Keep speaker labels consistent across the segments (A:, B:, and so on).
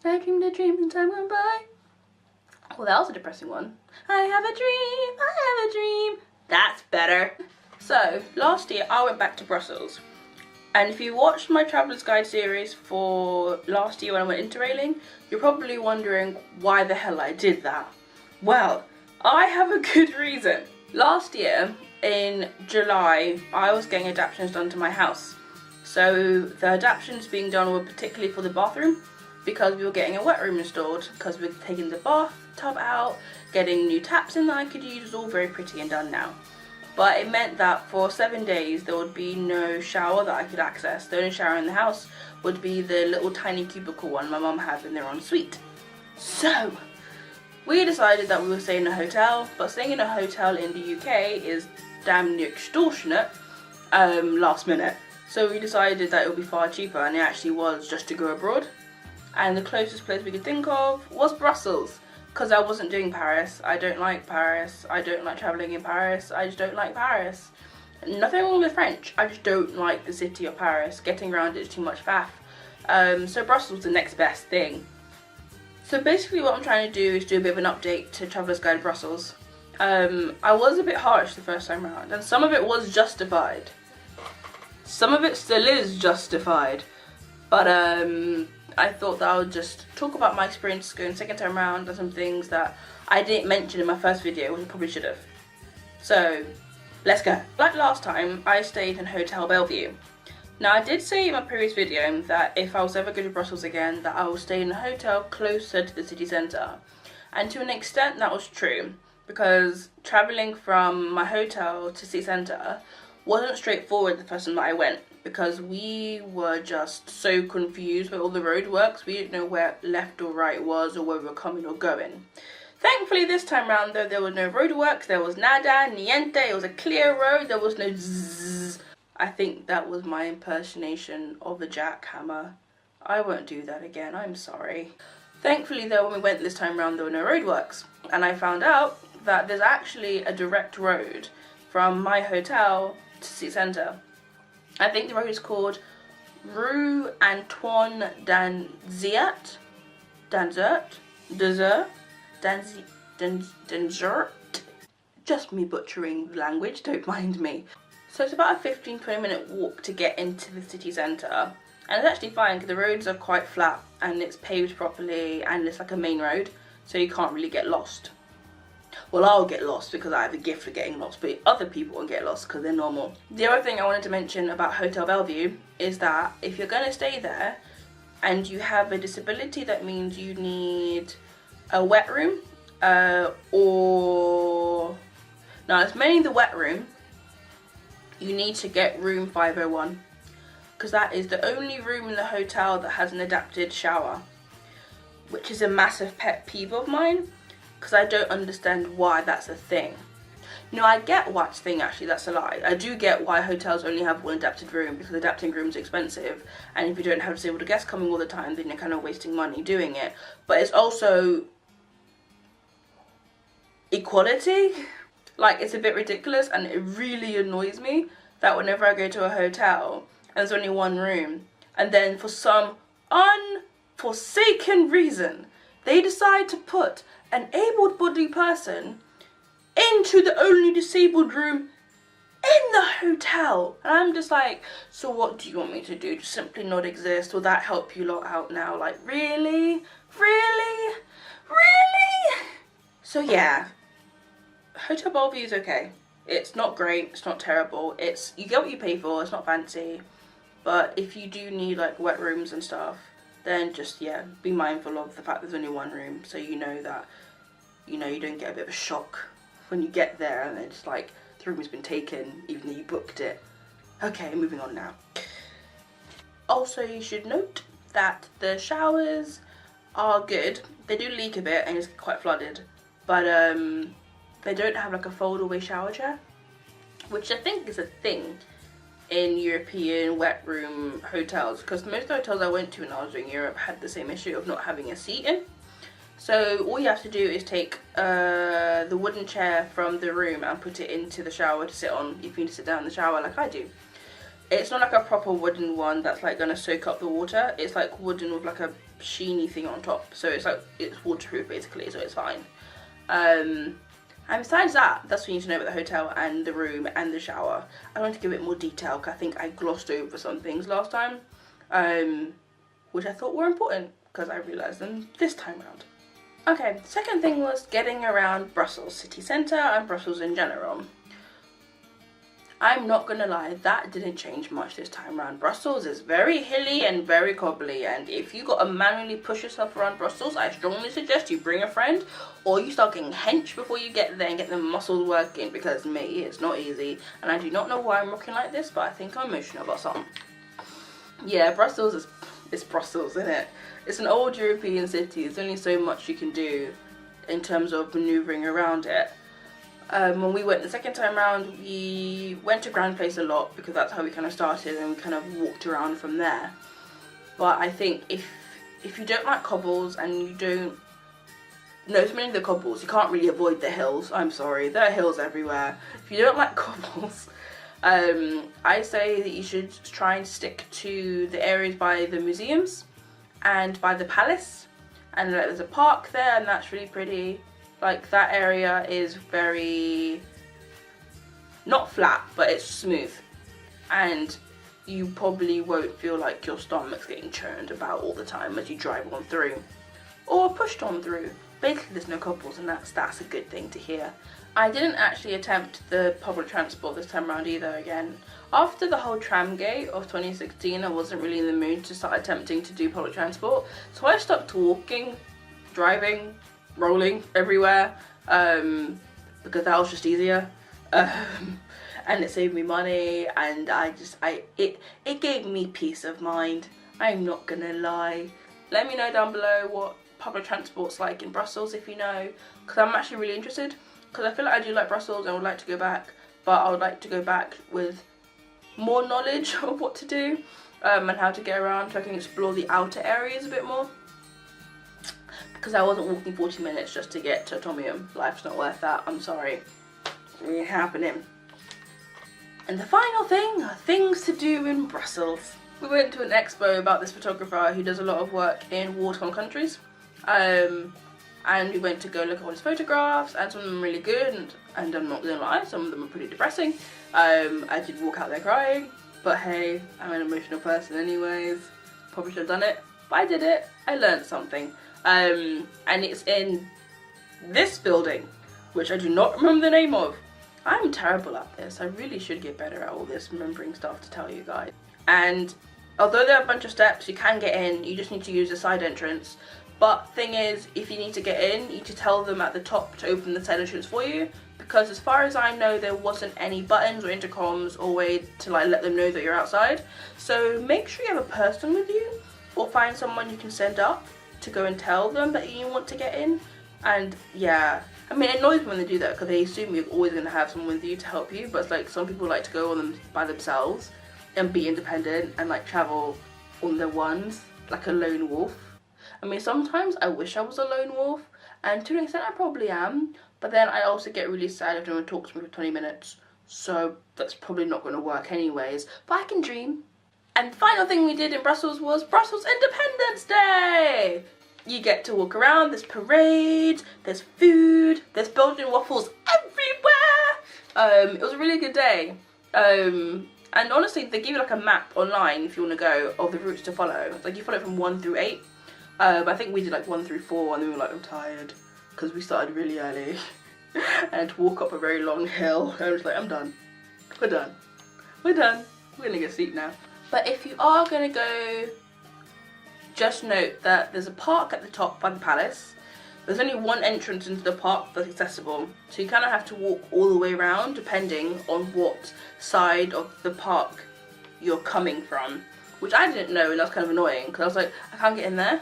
A: I dreamed a dream and time went by. Well, that was a depressing one. I have a dream. That's better. So, last year I went back to Brussels. And if you watched my Traveller's Guide series for last year when I went interrailing, you're probably wondering why the hell I did that. Well, I have a good reason. Last year, in July, I was getting adaptations done to my house. So the adaptations being done were particularly for the bathroom, because we were getting a wet room installed, because we were taking the bathtub out, getting new taps in that I could use. It was all very pretty and done now. But it meant that for 7 days there would be no shower that I could access. The only shower in the house would be the little tiny cubicle one my mum had in their ensuite. So we decided that we would stay in a hotel, but staying in a hotel in the UK is damn near extortionate last minute. So we decided that it would be far cheaper, and it actually was, just to go abroad. And the closest place we could think of was Brussels, because I wasn't doing Paris. I don't like Paris. I don't like travelling in Paris. I just don't like Paris. Nothing wrong with French. I just don't like the city of Paris. Getting around it is too much faff. So Brussels was the next best thing. So basically what I'm trying to do is do a bit of an update to Traveller's Guide Brussels. I was a bit harsh the first time around, and some of it was justified. Some of it still is justified. But I thought that I would just talk about my experience going second time around and some things that I didn't mention in my first video, which I probably should have. So, let's go. Like last time, I stayed in Hotel Bellevue. Now, I did say in my previous video that if I was ever going to Brussels again, that I would stay in a hotel closer to the city centre. And to an extent, that was true, because travelling from my hotel to city centre wasn't straightforward the first time that I went, because we were just so confused with all the roadworks. We didn't know where left or right was, or where we were coming or going. Thankfully this time round though, there was no roadworks, there was nada, niente, it was a clear road, there was no zzz. I think that was my impersonation of a jackhammer. I won't do that again, I'm sorry. Thankfully though, when we went this time round, there were no roadworks, and I found out that there's actually a direct road from my hotel to city centre. I think the road is called Rue Antoine Danzert. Just me butchering the language, don't mind me. So it's about a 15-20 minute walk to get into the city centre. And it's actually fine because the roads are quite flat and it's paved properly and it's like a main road, so you can't really get lost. Well, I'll get lost because I have a gift for getting lost, but other people will get lost because they're normal. The other thing I wanted to mention about Hotel Bellevue is that if you're going to stay there and you have a disability, that means you need a wet room or... Now, it's mainly the wet room. You need to get room 501 because that is the only room in the hotel that has an adapted shower, which is a massive pet peeve of mine. Because I don't understand why that's a thing. No, I get why it's a thing, actually, that's a lie. I do get why hotels only have one adapted room, because adapting rooms are expensive, and if you don't have disabled guests coming all the time, then you're kind of wasting money doing it. But it's also equality. Like, it's a bit ridiculous, and it really annoys me that whenever I go to a hotel and there's only one room, and then for some unforsaken reason, they decide to put an able-bodied person into the only disabled room in the hotel. And I'm just like, so what do you want me to do? Just simply not exist? Will that help you lot out now? Like, really? Really? Really? So yeah, Hotel Bellevue is okay. It's not great, it's not terrible. You get what you pay for, it's not fancy. But if you do need like wet rooms and stuff, then just, yeah, be mindful of the fact there's only one room, so you know that, you know, you don't get a bit of a shock when you get there and it's like the room has been taken even though you booked it. Okay, moving on now. Also, you should note that the showers are good. They do leak a bit and it's quite flooded, but they don't have like a fold-away shower chair, which I think is a thing in European wet room hotels, because most hotels I went to when I was in Europe had the same issue of not having a seat in. So all you have to do is take the wooden chair from the room and put it into the shower to sit on if you need to sit down in the shower like I do. It's not like a proper wooden one that's like gonna soak up the water. It's like wooden with like a sheeny thing on top, so it's like, it's waterproof basically, so it's fine. And besides that, that's what you need to know about the hotel and the room and the shower. I want to give it more detail because I think I glossed over some things last time, which I thought were important because I realised them this time around. Okay, the second thing was getting around Brussels city centre and Brussels in general. I'm not gonna lie, that didn't change much this time around. Brussels is very hilly and very cobbly, and if you gotta manually push yourself around Brussels, I strongly suggest you bring a friend, or you start getting hench before you get there and get the muscles working, because me, it's not easy, and I do not know why I'm rocking like this, but I think I'm emotional about something. Yeah, Brussels is, it's Brussels, isn't it? It's an old European city, there's only so much you can do in terms of manoeuvring around it. When we went the second time around, we went to Grand Place a lot because that's how we kind of started, and we kind of walked around from there. But I think if you don't like cobbles and you don't know so many of the cobbles, you can't really avoid the hills. I'm sorry, there are hills everywhere. If you don't like cobbles, I say that you should try and stick to the areas by the museums and by the palace, and there's a park there and that's really pretty. Like, that area is very, not flat, but it's smooth. And you probably won't feel like your stomach's getting churned about all the time as you drive on through. Or pushed on through. Basically, there's no cobbles, and that's a good thing to hear. I didn't actually attempt the public transport this time around either again. After the whole Tramgate of 2016, I wasn't really in the mood to start attempting to do public transport. So I stopped walking, driving, rolling everywhere, because that was just easier, and it saved me money, and it gave me peace of mind. I'm not gonna lie. Let me know down below what public transport's like in Brussels if you know, because I'm actually really interested, because I feel like I do like Brussels and I would like to go back, but I would like to go back with more knowledge of what to do, and how to get around, so I can explore the outer areas a bit more. Because I wasn't walking 40 minutes just to get to Atomium. Life's not worth that, I'm sorry. It ain't happening. And the final thing are things to do in Brussels. We went to an expo about this photographer who does a lot of work in war-torn countries. And we went to go look at all his photographs, and some of them are really good, and I'm not gonna lie, some of them are pretty depressing. I did walk out there crying, but hey, I'm an emotional person anyways. Probably should have done it, but I did it. I learned something. And it's in this building, which I do not remember the name of. I'm terrible at this. I really should get better at all this remembering stuff to tell you guys. And although there are a bunch of steps, you can get in, you just need to use the side entrance. But thing is, if you need to get in, you need to tell them at the top to open the side entrance for you, because as far as I know, there wasn't any buttons or intercoms or way to like let them know that you're outside. So make sure you have a person with you, or find someone you can send up to go and tell them that you want to get in. And yeah, I mean, it annoys me when they do that because they assume you're always going to have someone with you to help you, but it's like some people like to go on them by themselves and be independent and like travel on their ones like a lone wolf. I mean, sometimes I wish I was a lone wolf, and to an extent I probably am, but then I also get really sad if no one talks to me for 20 minutes, so that's probably not going to work anyways, but I can dream. And the final thing we did in Brussels was Brussels Independence Day! You get to walk around, there's parades, there's food, there's Belgian waffles everywhere! It was a really good day. And honestly, they give you like a map online if you want to go of the routes to follow. Like, you follow it from 1 through 8. I think we did like 1 through 4, and then we were like, I'm tired, because we started really early. And I had to walk up a very long hill, and I was like, I'm done. We're done. We're done. We're gonna go sleep now. But if you are gonna go, just note that there's a park at the top by the palace. There's only one entrance into the park that's accessible, so you kind of have to walk all the way around depending on what side of the park you're coming from, which I didn't know, and that's kind of annoying because I was like, I can't get in there,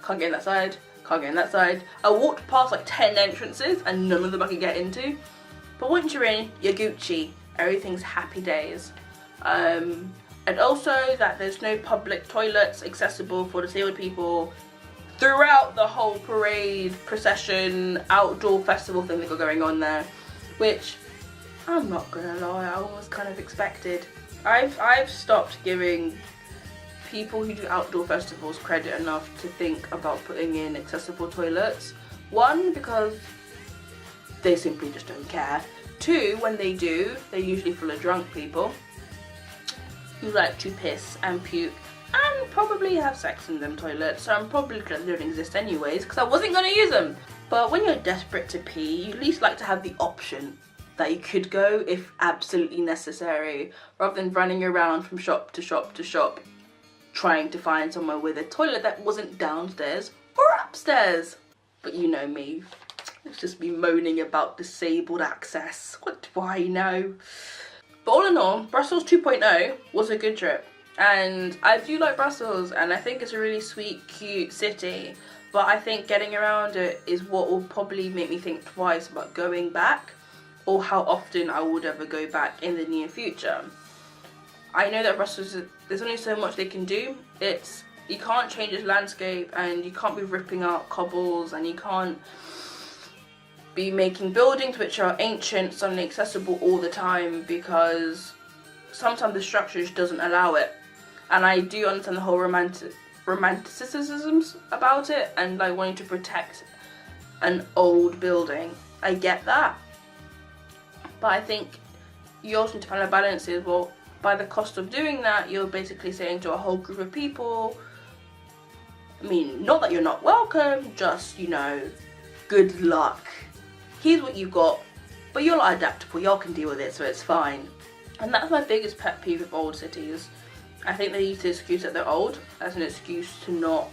A: can't get in that side, can't get in that side. I walked past like 10 entrances and none of them I could get into, but once you're in, you're Gucci. Everything's happy days. And also that there's no public toilets accessible for disabled people throughout the whole parade, procession, outdoor festival thing that got going on there, which I'm not gonna lie, I was kind of expected. I've stopped giving people who do outdoor festivals credit enough to think about putting in accessible toilets. One, because they simply just don't care. Two, when they do, they're usually full of drunk people who like to piss and puke and probably have sex in them toilets. So I'm probably glad they don't exist anyways, because I wasn't going to use them. But when you're desperate to pee, you at least like to have the option that you could go if absolutely necessary, rather than running around from shop to shop to shop trying to find somewhere with a toilet that wasn't downstairs or upstairs. But you know me, it's just me moaning about disabled access. What do I know? But all in all, Brussels 2.0 was a good trip. And I do like Brussels, and I think it's a really sweet, cute city. But I think getting around it is what will probably make me think twice about going back, or how often I would ever go back in the near future. I know that Brussels, there's only so much they can do. You can't change its landscape, and you can't be ripping out cobbles, and you can't be making buildings which are ancient suddenly accessible all the time, because sometimes the structure just doesn't allow it. And I do understand the whole romanticisms about it, and like wanting to protect an old building. I get that. But I think you also need to find a balance is, well, by the cost of doing that, you're basically saying to a whole group of people, I mean, not that you're not welcome, just, you know, good luck. Here's what you got, but you're not adaptable, y'all can deal with it, so it's fine. And that's my biggest pet peeve with old cities. I think they use the excuse that they're old as an excuse to not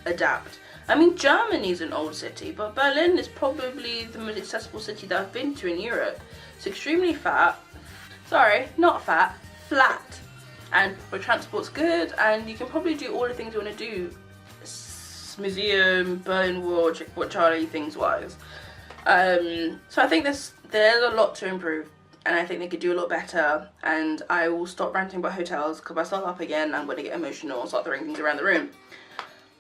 A: adapt. I mean, Germany's an old city, but Berlin is probably the most accessible city that I've been to in Europe. It's extremely fat. Sorry, not fat, flat. And the transport's good, and you can probably do all the things you want to do. Museum, Berlin Wall, what Charlie things wise. So I think there's a lot to improve, and I think they could do a lot better. And I will stop ranting about hotels, because if I start up again, I'm going to get emotional and start throwing things around the room.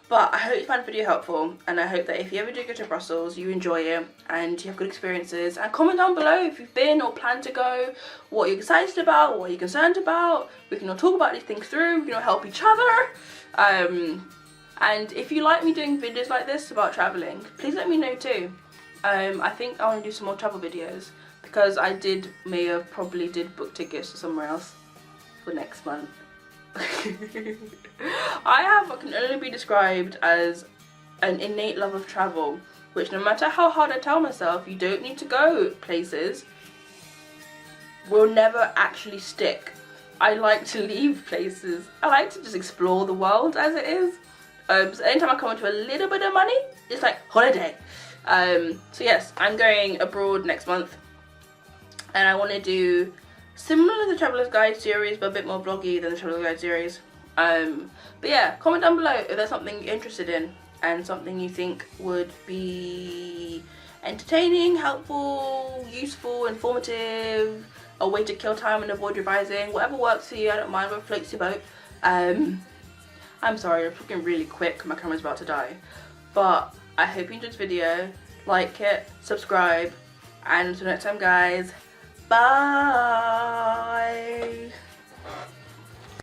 A: But I hope you found the video helpful, and I hope that if you ever do go to Brussels, you enjoy it and you have good experiences. And comment down below if you've been or plan to go, what you're excited about, what you're concerned about. We can all talk about these things through, we can all help each other. And if you like me doing videos like this about travelling, please let me know too. I think I want to do some more travel videos, because I probably did book tickets to somewhere else for next month. I can only be described as an innate love of travel, which no matter how hard I tell myself you don't need to go places, will never actually stick. I like to leave places. I like to just explore the world as it is. So anytime I come into a little bit of money, it's like holiday. So yes, I'm going abroad next month, and I want to do similar to the Traveller's Guide series, but a bit more vloggy than the Traveller's Guide series. But yeah, comment down below if there's something you're interested in, and something you think would be entertaining, helpful, useful, informative, a way to kill time and avoid revising. Whatever works for you, I don't mind, what floats your boat. I'm sorry, I'm talking really quick, my camera's about to die. But I hope you enjoyed this video. Like it, subscribe, and until next time guys, bye!